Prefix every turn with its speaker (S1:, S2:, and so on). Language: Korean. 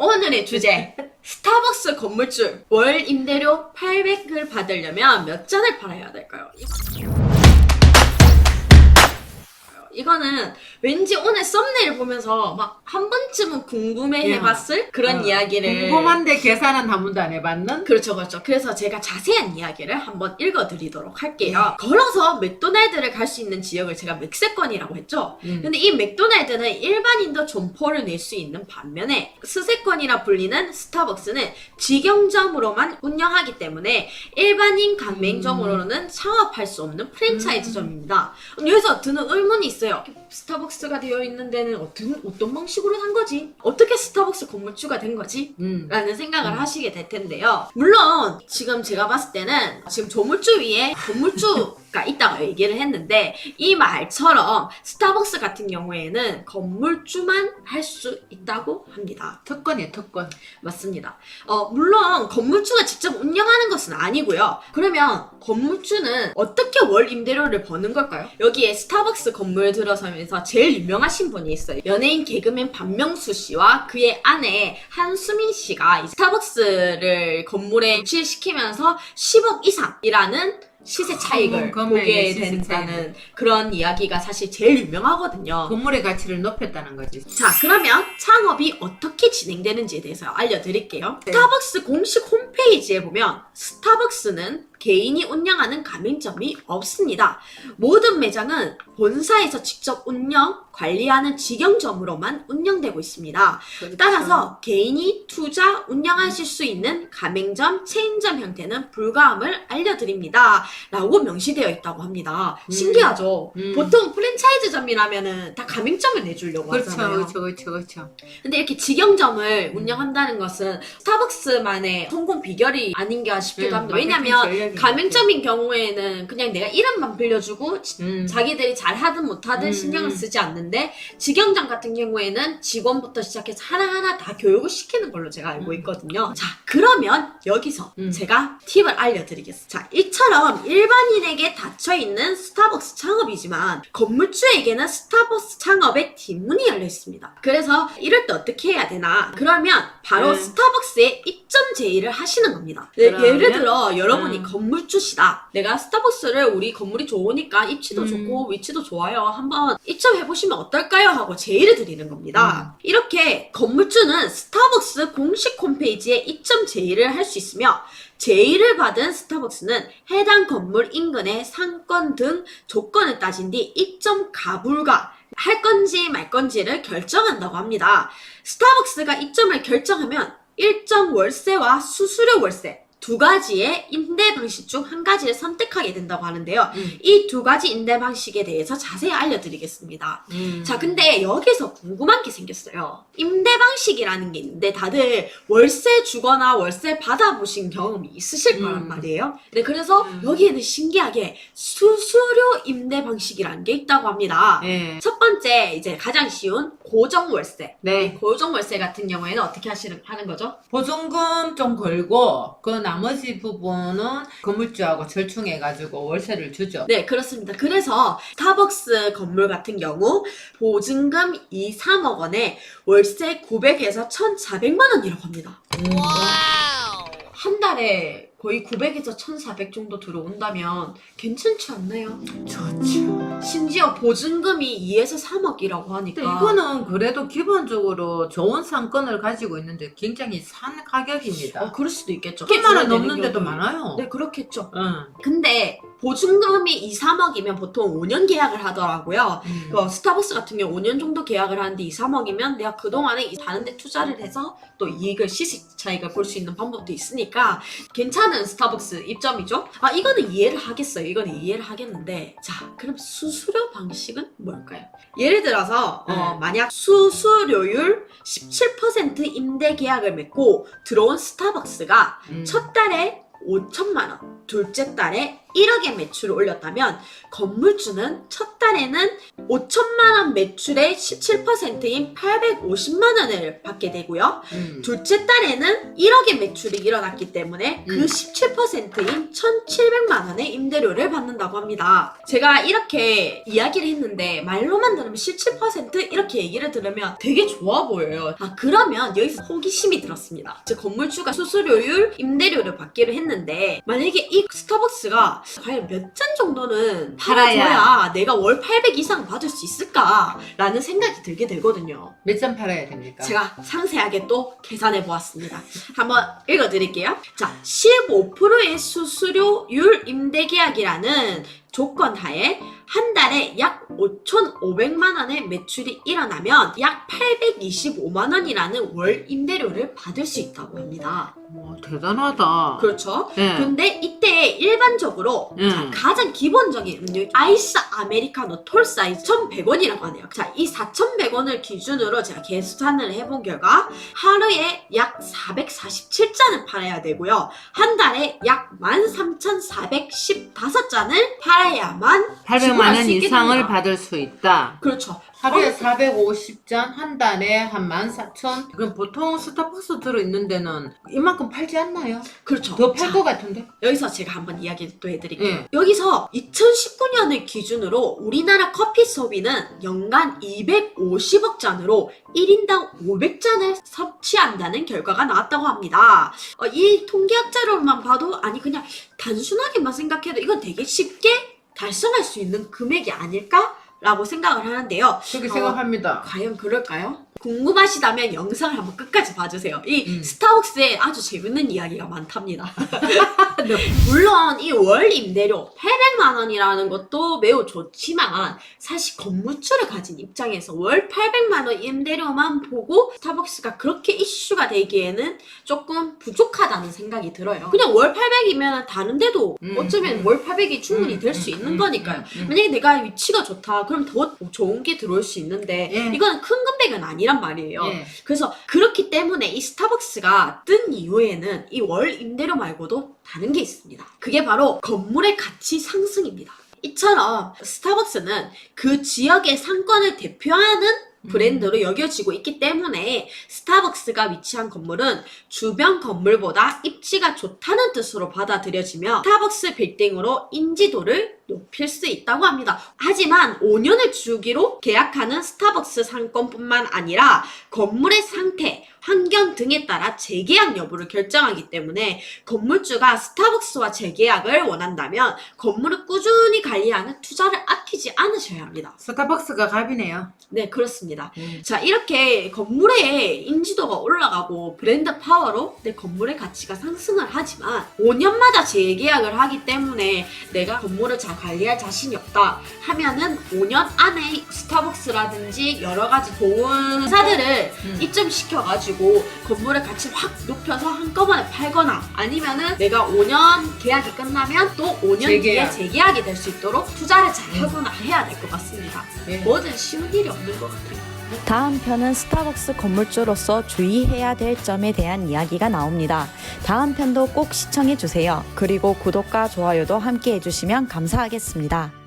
S1: 오늘의 주제 스타벅스 건물주 월 임대료 800을 받으려면 몇 잔을 팔아야 될까요? 이거는 왠지 오늘 썸네일 보면서 막 한 번쯤은 궁금해해봤을 그런 이야기를
S2: 궁금한데 계산은 한 번도 안 해봤는?
S1: 그렇죠. 그래서 제가 자세한 이야기를 한번 읽어드리도록 할게요. 걸어서 맥도날드를 갈 수 있는 지역을 제가 맥세권이라고 했죠. 근데 이 맥도날드는 일반인도 점포를 낼 수 있는 반면에 스세권이라 불리는 스타벅스는 직영점으로만 운영하기 때문에 일반인 가맹점으로는 창업할 수 없는 프랜차이즈점입니다. 여기서 드는 의문이 있어요. 스타벅스가 되어 있는 데는 어떤 방식으로 산 거지? 어떻게 스타벅스 건물주가 된 거지? 라는 생각을 하시게 될 텐데요. 물론 지금 제가 봤을 때는 지금 조물주 위에 건물주가 있다고 얘기를 했는데 이 말처럼 스타벅스 같은 경우에는 건물주만 할 수 있다고 합니다.
S2: 특권이에요, 특권.
S1: 맞습니다. 물론 건물주가 직접 운영하는 것은 아니고요. 그러면 건물주는 어떻게 월 임대료를 버는 걸까요? 여기에 스타벅스 건물 들어서면서 제일 유명하신 분이 있어요. 연예인 개그맨 박명수 씨와 그의 아내 한수민 씨가 이 스타벅스를 건물에 유치시키면서 10억 이상이라는 시세 차익을 보게 된다는 그런 이야기가 사실 제일 유명하거든요.
S2: 건물의 가치를 높였다는 거지.
S1: 자, 그러면 창업이 어떻게 진행되는지에 대해서 알려드릴게요.
S2: 네.
S1: 스타벅스 공식 홈페이지에 보면 스타벅스는 개인이 운영하는 가맹점이 없습니다. 모든 매장은 본사에서 직접 운영, 관리하는 직영점으로만 운영되고 있습니다.
S2: 그렇죠.
S1: 따라서 개인이 투자, 운영하실 수 있는 가맹점, 체인점 형태는 불가함을 알려드립니다. 라고 명시되어 있다고 합니다. 신기하죠? 보통 프랜차이즈점이라면은 다 가맹점을 내주려고 하잖아요.
S2: 그렇죠.
S1: 근데 이렇게 직영점을 운영한다는 것은 스타벅스만의 성공 비결이 아닌가 싶기도 합니다. 왜냐면 가맹점인 경우에는 그냥 내가 이름만 빌려주고 자기들이 잘하든 못하든 신경을 쓰지 않는데 직영점 같은 경우에는 직원부터 시작해서 하나하나 다 교육을 시키는 걸로 제가 알고 있거든요. 자, 그러면 여기서 제가 팁을 알려드리겠습니다. 자, 이처럼 일반인에게 닫혀있는 스타벅스 창업이지만 건물주에게는 스타벅스 창업의 뒷문이 열려 있습니다. 그래서 이럴 때 어떻게 해야 되나? 그러면 바로 스타벅스에 입점 제의를 하시는 겁니다. 예를 들어 여러분이 건물주시다. 내가 스타벅스를 우리 건물이 좋으니까 입지도 좋고 위치도 좋아요. 한번 입점해보시면 어떨까요? 하고 제의를 드리는 겁니다. 이렇게 건물주는 스타벅스 공식 홈페이지에 입점 제의를 할 수 있으며 제의를 받은 스타벅스는 해당 건물 인근의 상권 등 조건을 따진 뒤 입점 가불가 할 건지 말 건지를 결정한다고 합니다. 스타벅스가 입점을 결정하면 일정 월세와 수수료 월세 두 가지의 임대 방식 중 한 가지를 선택하게 된다고 하는데요. 이 두 가지 임대 방식에 대해서 자세히 알려드리겠습니다. 자, 근데 여기서 궁금한 게 생겼어요. 임대 방식이라는 게 있는데 다들 월세 주거나 월세 받아보신 경험이 있으실 거란 말이에요. 네, 그래서 여기에는 신기하게 수수료 임대 방식이라는 게 있다고 합니다. 첫 번째, 이제 가장 쉬운 고정 월세.
S2: 네.
S1: 고정 월세 같은 경우에는 어떻게 하는 거죠?
S2: 보증금 좀 걸고 그 나머지 부분은 건물주하고 절충해가지고 월세를 주죠.
S1: 네, 그렇습니다. 그래서 스타벅스 건물 같은 경우 보증금 2, 3억 원에 월세 900에서 1,400만 원이라고 합니다. 한 달에 거의 900에서 1,400 정도 들어온다면 괜찮지 않나요?
S2: 좋죠.
S1: 심지어 보증금이 2에서 3억이라고 하니까
S2: 이거는 그래도 기본적으로 좋은 상권을 가지고 있는데 굉장히 싼 가격입니다.
S1: 그럴 수도 있겠죠.
S2: 10만 원 넘는 데도 많아요.
S1: 네, 그렇겠죠.
S2: 응.
S1: 근데 보증금이 2, 3억이면 보통 5년 계약을 하더라고요. 스타벅스 같은 경우 5년 정도 계약을 하는데 2, 3억이면 내가 그동안에 다른 데 투자를 해서 또 이익을 시세 차익을 볼 수 있는 방법도 있으니까 괜찮은 스타벅스 입점이죠. 이거는 이해를 하겠어요. 이거는 이해를 하겠는데 자, 그럼 수수료 방식은 뭘까요? 예를 들어서 만약 수수료율 17% 임대 계약을 맺고 들어온 스타벅스가 첫 달에 5천만 원, 둘째 달에 1억의 매출을 올렸다면 건물주는 첫 달에는 5천만 원 매출의 17%인 850만 원을 받게 되고요. 둘째 달에는 1억의 매출이 일어났기 때문에 그 17%인 1,700만 원의 임대료를 받는다고 합니다. 제가 이렇게 이야기를 했는데 말로만 들으면 17% 이렇게 얘기를 들으면 되게 좋아 보여요. 아, 그러면 여기서 호기심이 들었습니다. 즉 건물주가 수수료율, 임대료를 받기로 했는데 만약에 이 스타벅스가 과연 몇 잔 정도는 팔아줘야 내가 월 800 이상 받을 수 있을까라는 생각이 들게 되거든요.
S2: 몇 잔 팔아야 됩니까?
S1: 제가 상세하게 또 계산해 보았습니다. 한번 읽어드릴게요. 자, 15%의 수수료율 임대계약이라는 조건 하에 한 달에 약 5,500만 원의 매출이 일어나면 약 825만 원이라는 월 임대료를 받을 수 있다고 합니다.
S2: 와, 대단하다.
S1: 그렇죠.
S2: 네.
S1: 근데 이때 일반적으로 자, 가장 기본적인 음료 아이스 아메리카노 톨 사이즈 1,100원이라고 하네요. 자, 이 4,100원을 기준으로 제가 계산을 해본 결과 하루에 약 447잔을 팔아야 되고요. 한 달에 약 13,415잔을 팔아야만
S2: 800만 원
S1: 있게
S2: 이상을
S1: 됩니다.
S2: 받을 수 있다.
S1: 그렇죠.
S2: 하루에 450잔, 한 달에 한 14,000. 그럼 보통 스타벅스 들어있는 데는 이만큼 팔지 않나요?
S1: 그렇죠.
S2: 더 팔
S1: 자,
S2: 것 같은데?
S1: 여기서 제가 한번 이야기 또 해드릴게요.
S2: 예.
S1: 여기서 2019년을 기준으로 우리나라 커피 소비는 연간 250억 잔으로 1인당 500잔을 섭취한다는 결과가 나왔다고 합니다. 이 통계학자로만 봐도 아니 그냥 단순하게만 생각해도 이건 되게 쉽게 달성할 수 있는 금액이 아닐까? 라고 생각을 하는데요.
S2: 그렇게 생각합니다.
S1: 과연 그럴까요? 궁금하시다면 영상을 한번 끝까지 봐주세요. 이 스타벅스에 아주 재밌는 이야기가 많답니다. 물론 이 월 임대료 800만 원이라는 것도 매우 좋지만 사실 건물주를 가진 입장에서 월 800만 원 임대료만 보고 스타벅스가 그렇게 이슈가 되기에는 조금 부족하다는 생각이 들어요. 그냥 월 800이면 다른 데도 어쩌면 월 800이 충분히 될 수 있는 거니까요. 만약에 내가 위치가 좋다 그럼 더 좋은 게 들어올 수 있는데 이거는 큰 금액은 아니란 말이에요. 그래서 그렇기 때문에 이 스타벅스가 뜬 이후에는 이 월 임대료 말고도 다른 게 있습니다. 그게 바로 건물의 가치 상승입니다. 이처럼 스타벅스는 그 지역의 상권을 대표하는 브랜드로 여겨지고 있기 때문에 스타벅스가 위치한 건물은 주변 건물보다 입지가 좋다는 뜻으로 받아들여지며 스타벅스 빌딩으로 인지도를 높일 수 있다고 합니다. 하지만 5년을 주기로 계약하는 스타벅스 상권뿐만 아니라 건물의 상태, 환경 등에 따라 재계약 여부를 결정하기 때문에 건물주가 스타벅스와 재계약을 원한다면 건물을 꾸준히 관리하는 투자를 아끼지 않으셔야 합니다.
S2: 스타벅스가 갑이네요.
S1: 네, 그렇습니다. 자, 이렇게 건물의 인지도가 올라가고 브랜드 파워로 내 건물의 가치가 상승을 하지만 5년마다 재계약을 하기 때문에 내가 건물을 잘 관리할 자신이 없다 하면은 5년 안에 스타벅스라든지 여러 가지 좋은 회사들을 입점시켜가지고 건물의 가치를 확 높여서 한꺼번에 팔거나 아니면은 내가 5년 계약이 끝나면 또 5년 뒤에 재계약이 될 수 있도록 투자를 잘 하거나 해야 될 것 같습니다. 뭐든 쉬운 일이 없는 것 같아요.
S3: 다음 편은 스타벅스 건물주로서 주의해야 될 점에 대한 이야기가 나옵니다. 다음 편도 꼭 시청해주세요. 그리고 구독과 좋아요도 함께 해주시면 감사하겠습니다.